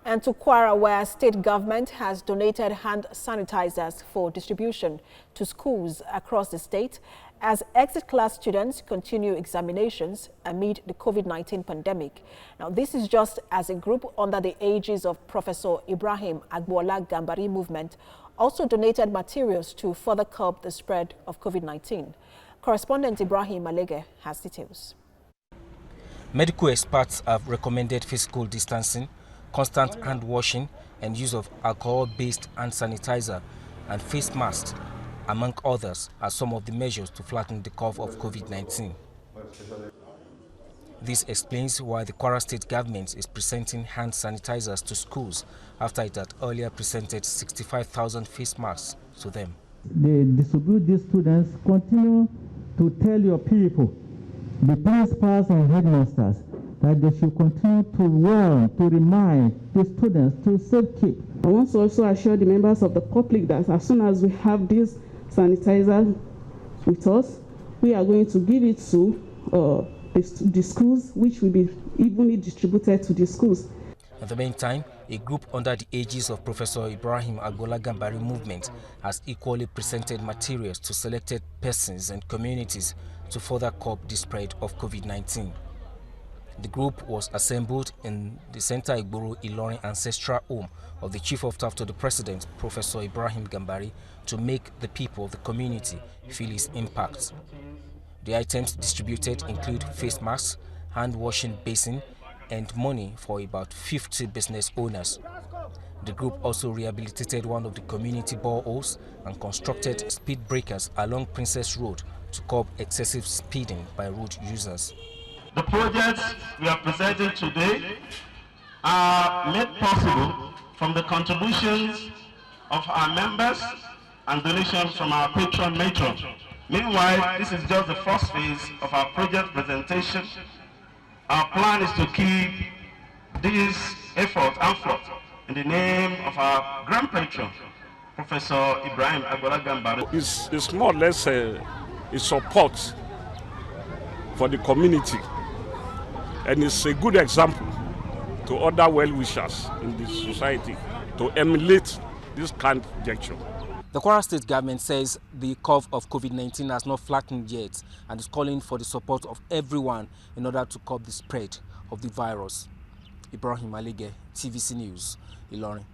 And to Kwara, where state government has donated hand sanitizers for distribution to schools across the state as exit class students continue examinations amid the COVID-19 pandemic. Now, this is just as a group under the aegis of Professor Ibrahim Agbola Gambari movement also donated materials to further curb the spread of COVID-19. Correspondent Ibrahim Alege has details. Medical experts have recommended physical distancing, constant hand washing and use of alcohol-based hand sanitizer and face masks, among others, are some of the measures to flatten the curve of COVID-19. This explains why the Kwara State Government is presenting hand sanitizers to schools after it had earlier presented 65,000 face masks to them. They distribute these students. Continue to tell your people, the principals and headmasters, that they should continue to warn, to remind the students to safekeep. I want to also assure the members of the public that as soon as we have this sanitizer with us, we are going to give it to the schools, which will be evenly distributed to the schools. At the meantime, a group under the aegis of Professor Ibrahim Agbola Gambari movement has equally presented materials to selected persons and communities to further curb the spread of COVID-19. The group was assembled in the Center Igboro Ilorin Ancestral Home of the Chief of Staff to the President, Professor Ibrahim Gambari, to make the people of the community feel his impact. The items distributed include face masks, hand washing basin, and money for about 50 business owners. The group also rehabilitated one of the community boreholes and constructed speed breakers along Princess Road to curb excessive speeding by road users. The projects we are presenting today are made possible from the contributions of our members and donations from our patron matron. Meanwhile, this is just the first phase of our project presentation. Our plan is to keep this effort afloat in the name of our grand patron, Professor Ibrahim Agbola Gambari. It's more or less a support for the community, and it's a good example to other well-wishers in this society to emulate this kind of gesture. The Kwara State Government says the curve of COVID-19 has not flattened yet and is calling for the support of everyone in order to curb the spread of the virus. Ibrahim Alege, TVC News, Ilorin.